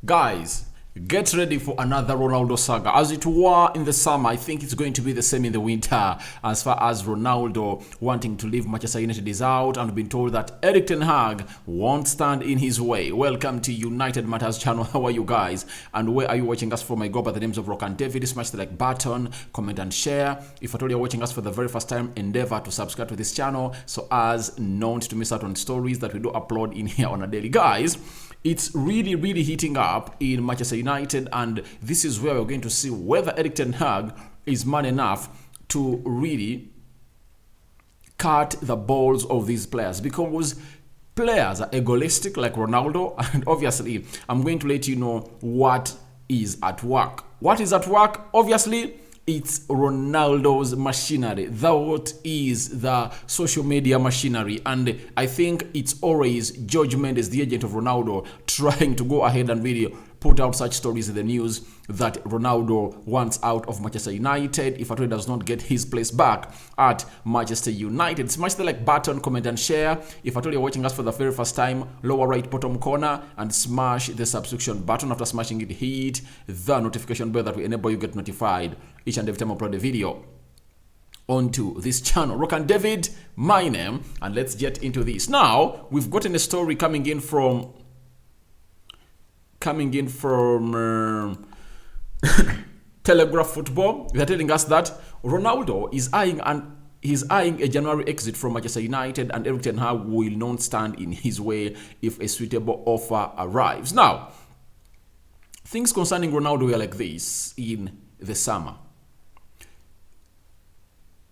Guys, get ready for another Ronaldo saga. As it were in the summer, I think it's going to be the same in the winter. As far as Ronaldo wanting to leave Manchester United is out, and been told that Erik ten Hag won't stand in his way. Welcome to United Matters channel. How are you guys? And where are you watching us from? I go by the names of Rock and David. Smash the like button, comment and share. If at all you're watching us for the very first time, endeavor to subscribe to this channel so as not to miss out on stories that we do upload in here on a daily. Guys, it's really heating up in Manchester United, and this is where we're going to see whether Erik ten Hag is man enough to really cut the balls of these players, because players are egoistic like Ronaldo, and obviously I'm going to let you know what is at work. What is at work? Obviously, it's Ronaldo's machinery. That is the social media machinery. And I think it's always George Mendes, the agent of Ronaldo, trying to go ahead and really put out such stories in the news that Ronaldo wants out of Manchester United if at all he does not get his place back at Manchester United. Smash the like button, comment and share. If at all you're watching us for the very first time, lower right bottom corner and smash the subscription button. After smashing it, hit the notification bell that will enable you get notified each and every time I upload a video onto this channel. Rock and David, my name, and let's get into this. Now, we've gotten a story coming in from Telegraph Football. They're telling us that Ronaldo is eyeing a January exit from Manchester United, and Erik ten Hag will not stand in his way if a suitable offer arrives. Now, things concerning Ronaldo were like this in the summer.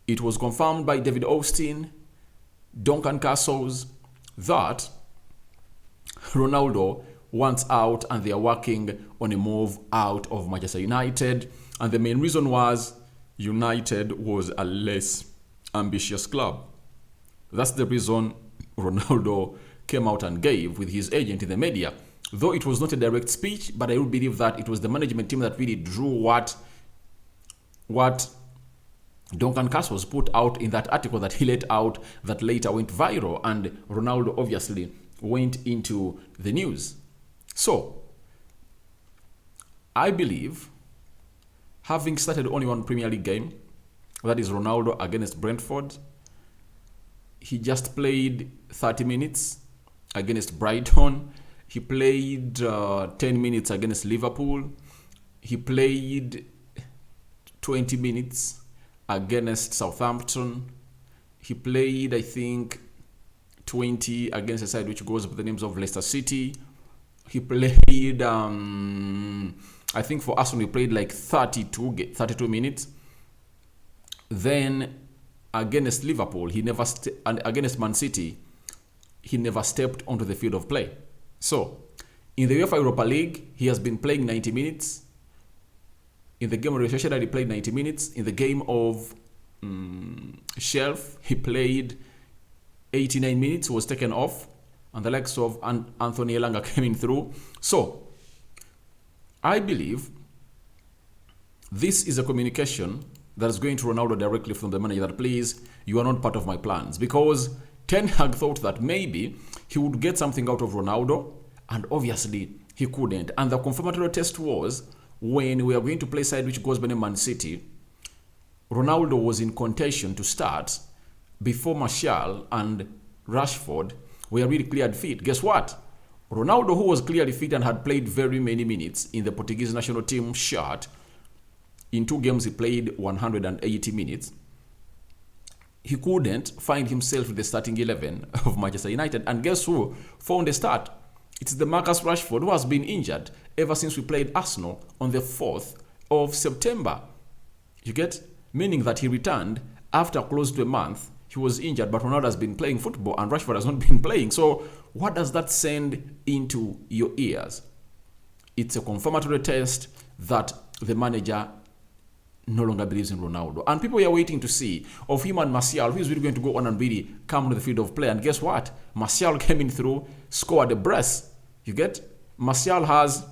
It was confirmed by David Austin, Duncan Castles, that Ronaldo wants out, and they are working on a move out of Manchester United. And the main reason was United was a less ambitious club. That's the reason Ronaldo came out and gave with his agent in the media. Though it was not a direct speech, but I would believe that it was the management team that really drew what Duncan Castles put out in that article that he let out that later went viral, and Ronaldo obviously went into the news. So, I believe, having started only one Premier League game, that is Ronaldo against Brentford, he just played 30 minutes against Brighton. He played 10 minutes against Liverpool. He played 20 minutes against Southampton. He played, I think, 20 against a side which goes by the names of Leicester City. He played, I think for Arsenal, he played like 32 minutes. Then against Liverpool, and against Man City, he never stepped onto the field of play. So, in the UEFA Europa League, he has been playing 90 minutes. In the game of Real Sociedad, he played 90 minutes. In the game of Sheffield, he played 89 minutes, was taken off, and the likes of Anthony Elanga came through. So, I believe this is a communication that is going to Ronaldo directly from the manager that, please, you are not part of my plans. Because Ten Hag thought that maybe he would get something out of Ronaldo, and obviously he couldn't. And the confirmatory test was when we are going to play side which goes by the Man City, Ronaldo was in contention to start before Martial and Rashford were really cleared fit. Guess what? Ronaldo, who was clearly fit and had played very many minutes in the Portuguese national team shirt, in 2 games he played 180 minutes. He couldn't find himself in the starting 11 of Manchester United. And guess who found a start? It's the Marcus Rashford, who has been injured ever since we played Arsenal on the 4th of September. You get? Meaning that he returned after close to a month. He was injured, but Ronaldo has been playing football and Rashford has not been playing. So what does that send into your ears? It's a confirmatory test that the manager no longer believes in Ronaldo. And people are waiting to see of him and Martial, who is really going to go on and really come to the field of play. And guess what? Martial came in through, scored a brace. You get? Martial has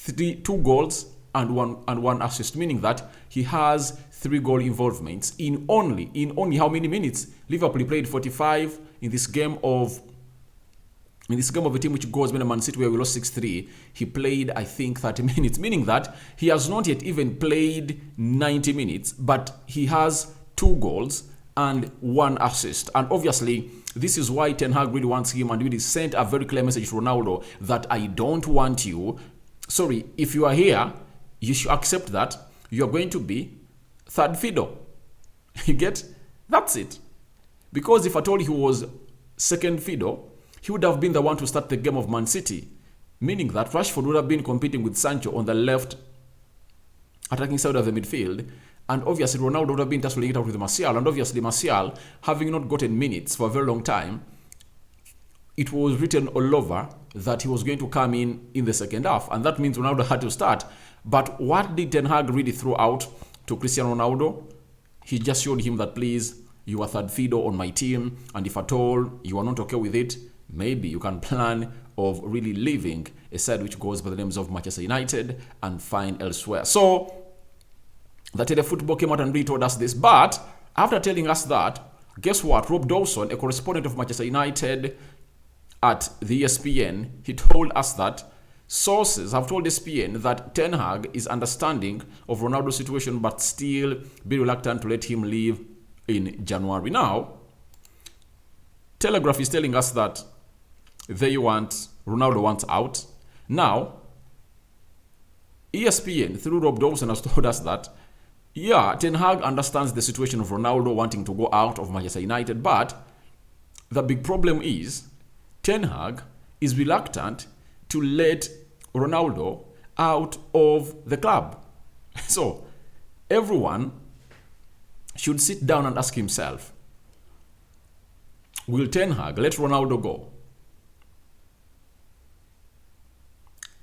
2 goals and one assist, meaning that he has 3 goal involvements in only how many minutes? Liverpool played 45 in this game of In this game of a team which goes when Man City where we lost 6-3, he played, I think, 30 minutes, meaning that he has not yet even played 90 minutes, but he has 2 goals and 1 assist. And obviously, this is why Ten Hag really wants him and really sent a very clear message to Ronaldo that I don't want you. Sorry, if you are here, you should accept that you are going to be third fiddle. You get? That's it. Because if at all he was second fiddle, he would have been the one to start the game of Man City. Meaning that Rashford would have been competing with Sancho on the left attacking side of the midfield. And obviously Ronaldo would have been tussling it out with Martial. And obviously Martial, having not gotten minutes for a very long time, it was written all over that he was going to come in the second half. And that means Ronaldo had to start. But what did Ten Hag really throw out to Cristiano Ronaldo? He just showed him that, please, you are third fiddle on my team. And if at all you are not okay with it, maybe you can plan of really leaving a side which goes by the names of Manchester United and find elsewhere. So, the Telefootball came out and really told us this. But, after telling us that, guess what? Rob Dawson, a correspondent of Manchester United at the ESPN, he told us that sources have told ESPN that Ten Hag is understanding of Ronaldo's situation but still be reluctant to let him leave in January. Now, Telegraph is telling us that Ronaldo wants out. Now, ESPN, through Rob Dawson, has told us that, yeah, Ten Hag understands the situation of Ronaldo wanting to go out of Manchester United, but the big problem is Ten Hag is reluctant to let Ronaldo out of the club. So, everyone should sit down and ask himself, will Ten Hag let Ronaldo go?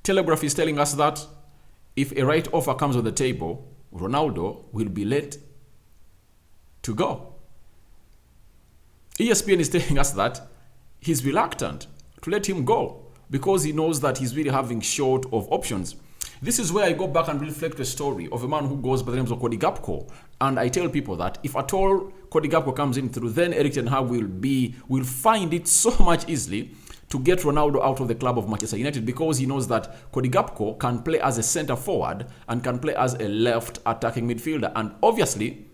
Telegraph is telling us that if a right offer comes on the table, Ronaldo will be let to go. ESPN is telling us that he's reluctant to let him go because he knows that he's really having short of options. This is where I go back and reflect the story of a man who goes by the name of Cody Gakpo. And I tell people that if at all Cody Gakpo comes in through, then Erik ten Hag will find it so much easily to get Ronaldo out of the club of Manchester United because he knows that Cody Gakpo can play as a centre forward and can play as a left attacking midfielder. And obviously,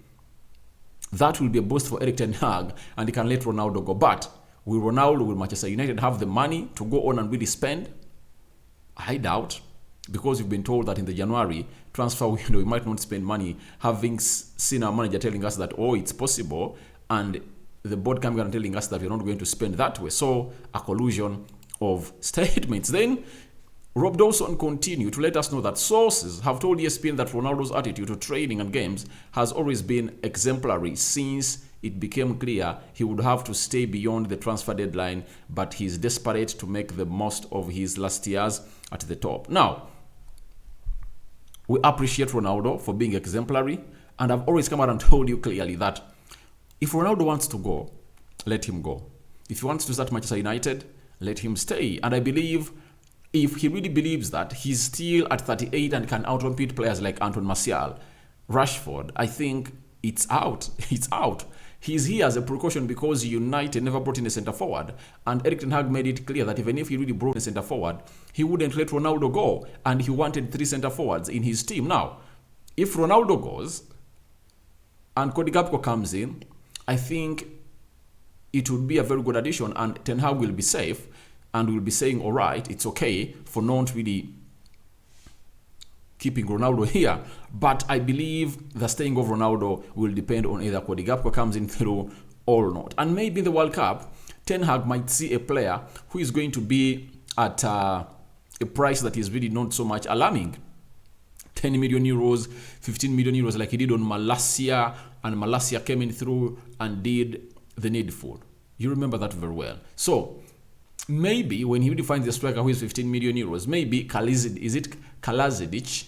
that will be a boost for Erik ten Hag and he can let Ronaldo go. But will Manchester United have the money to go on and really spend? I doubt. Because we've been told that in the January transfer window, we might not spend money, having seen our manager telling us that, oh, it's possible, and the board coming and telling us that we're not going to spend that way. So, a collusion of statements. Then, Rob Dawson continued to let us know that sources have told ESPN that Ronaldo's attitude to training and games has always been exemplary since it became clear he would have to stay beyond the transfer deadline, but he's desperate to make the most of his last years at the top. Now, we appreciate Ronaldo for being exemplary, and I've always come out and told you clearly that if Ronaldo wants to go, let him go. If he wants to start Manchester United, let him stay. And I believe if he really believes that he's still at 38 and can outcompete players like Anton Martial, Rashford, I think it's out. It's out. He's here as a precaution because United never brought in a centre forward. And Erik ten Hag made it clear that even if he really brought in a centre forward, he wouldn't let Ronaldo go. And he wanted 3 centre forwards in his team. Now, if Ronaldo goes and Cody Gakpo comes in, I think it would be a very good addition and Ten Hag will be safe and will be saying, all right, it's okay for not really keeping Ronaldo here. But I believe the staying of Ronaldo will depend on either Cody Gakpo comes in through or not. And maybe in the World Cup, Ten Hag might see a player who is going to be at a price that is really not so much alarming. 10 million euros, 15 million euros like he did on Malacia, and Malacia came in through and did the needful. You remember that very well. So, maybe when he really finds a striker who is 15 million euros, maybe Kalazidic,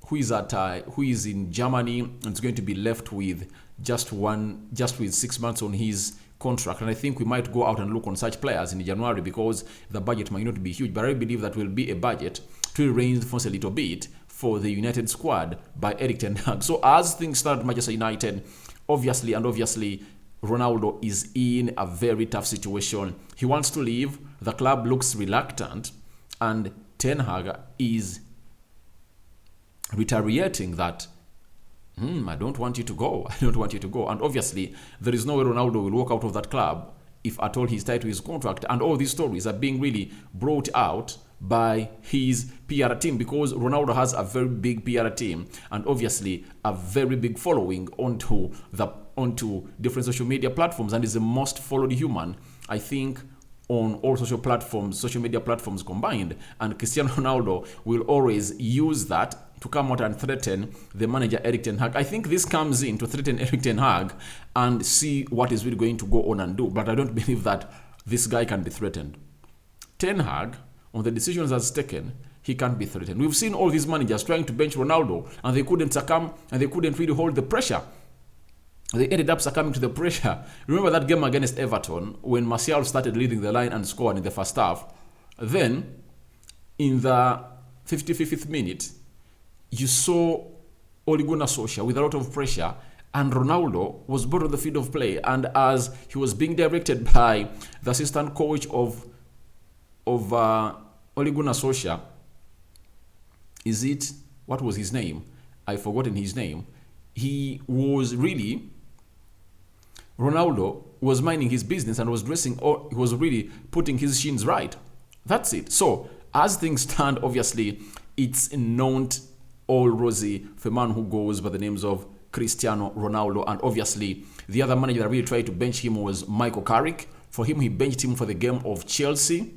who is in Germany and is going to be left with just with 6 months on his contract. And I think we might go out and look on such players in January because the budget might not be huge, but I believe that will be a budget to reinforce a little bit for the United squad by Erik ten Hag. So as things start at Manchester United, obviously Ronaldo is in a very tough situation. He wants to leave. The club looks reluctant, and Ten Hag is retaliating that, I don't want you to go. I don't want you to go. And obviously, there is no way Ronaldo will walk out of that club if at all he's tied to his contract. And all these stories are being really brought out by his PR team, because Ronaldo has a very big PR team and obviously a very big following onto different social media platforms, and is the most followed human, I think, on all social media platforms combined. And Cristiano Ronaldo will always use that to come out and threaten the manager Erik ten Hag. I think this comes in to threaten Erik ten Hag and see what is really going to go on and do. But I don't believe that this guy can be threatened. Ten Hag, on the decisions that's taken, he can't be threatened. We've seen all these managers trying to bench Ronaldo, and they couldn't succumb, and they couldn't really hold the pressure. They ended up succumbing to the pressure. Remember that game against Everton when Martial started leading the line and scored in the first half? Then, in the 55th minute, you saw Ole Gunnar Solskjaer with a lot of pressure, and Ronaldo was brought on the field of play. And as he was being directed by the assistant coach of Ole Gunnar Solskjaer, what was his name? I've forgotten his name. Ronaldo was minding his business and was dressing, or he was really putting his shins right. That's it. So, as things stand, obviously, it's not all rosy for a man who goes by the names of Cristiano Ronaldo. And obviously, the other manager that really tried to bench him was Michael Carrick. For him, he benched him for the game of Chelsea.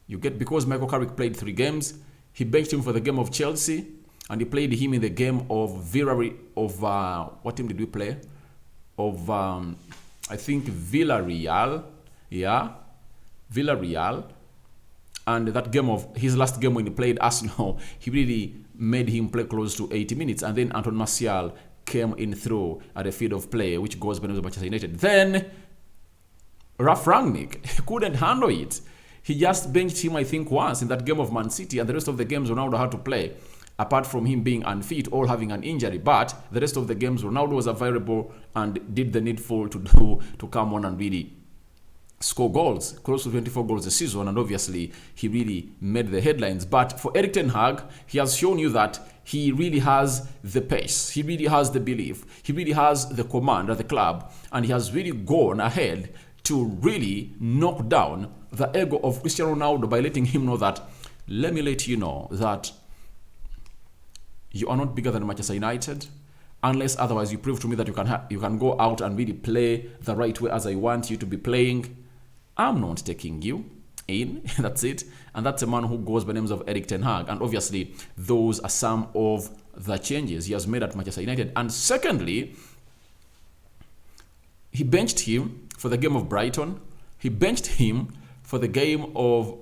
Because Michael Carrick played 3 games, he benched him for the game of Chelsea, and he played him in the game of what team did we play? I think Villarreal. Yeah, Villarreal. And that game of his last game when he played Arsenal, he really made him play close to 80 minutes. And then Anton Martial came in through at the field of play, which goes by the name of Manchester United. Then Ralf Rangnick couldn't handle it. He just benched him, I think, once in that game of Man City, and the rest of the games Ronaldo had to play, apart from him being unfit or having an injury. But the rest of the games, Ronaldo was available and did the needful to come on and really score goals, close to 24 goals a season, and obviously he really made the headlines. But for Erik ten Hag, he has shown you that he really has the pace, he really has the belief, he really has the command at the club, and he has really gone ahead to really knock down the ego of Cristiano Ronaldo by letting him know that, let me let you know that you are not bigger than Manchester United, unless otherwise you prove to me that you can go out and really play the right way as I want you to be playing. I'm not taking you in. That's it. And that's a man who goes by the names of Erik ten Hag. And obviously, those are some of the changes he has made at Manchester United. And secondly, he benched him for the game of Brighton. He benched him for the game of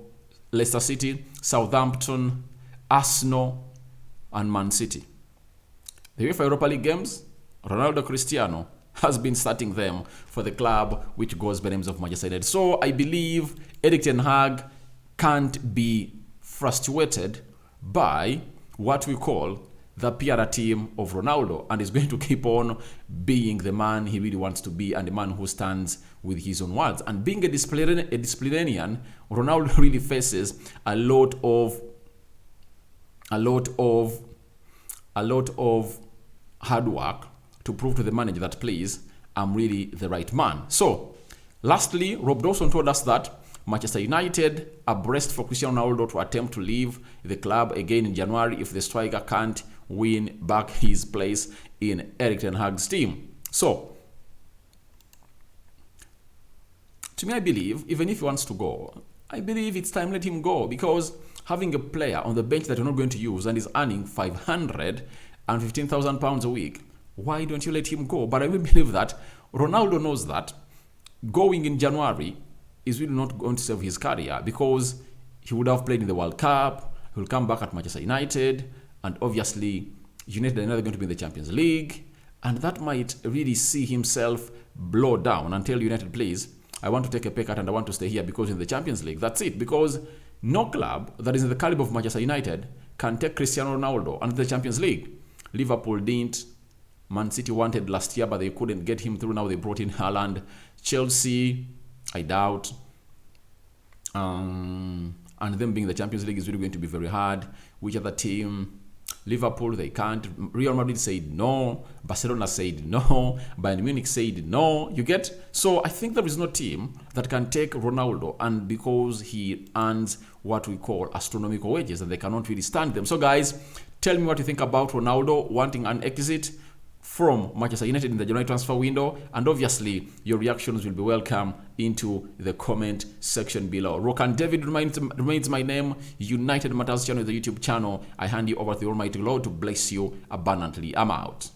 Leicester City, Southampton, Arsenal, and Man City. The UEFA Europa League games, Ronaldo Cristiano has been starting them for the club which goes by the names of Manchester United. So I believe Erik ten Hag can't be frustrated by what we call the PR team of Ronaldo, and is going to keep on being the man he really wants to be, and the man who stands with his own words. And being a disciplinarian, Ronaldo really faces a lot of hard work to prove to the manager that, please, I'm really the right man. So, lastly, Rob Dawson told us that Manchester United are braced for Cristiano Ronaldo to attempt to leave the club again in January if the striker can't win back his place in Erik ten Hag's team. So, to me, I believe, even if he wants to go, I believe it's time to let him go, because having a player on the bench that you're not going to use and is earning £515,000 a week, why don't you let him go? But I will believe that Ronaldo knows that going in January is really not going to save his career, because he would have played in the World Cup, he will come back at Manchester United, and obviously United are never going to be in the Champions League, and that might really see himself blow down and tell United, please, I want to take a pay cut and I want to stay here because in the Champions League. That's it, because no club that is in the caliber of Manchester United can take Cristiano Ronaldo and the Champions League. Liverpool didn't, Man City wanted last year, but they couldn't get him through. Now they brought in Haaland. Chelsea, I doubt. And them being the Champions League is really going to be very hard. Which other team? Liverpool, they can't. Real Madrid said no. Barcelona said no. Bayern Munich said no. You get? So I think there is no team that can take Ronaldo, and because he earns what we call astronomical wages, and they cannot really stand them. So guys, tell me what you think about Ronaldo wanting an exit from Manchester United in the January transfer window, and obviously your reactions will be welcome into the comment section below. Rokan David remains my name. United Matters channel is the YouTube channel. I hand you over to the Almighty Lord to bless you abundantly. I'm out.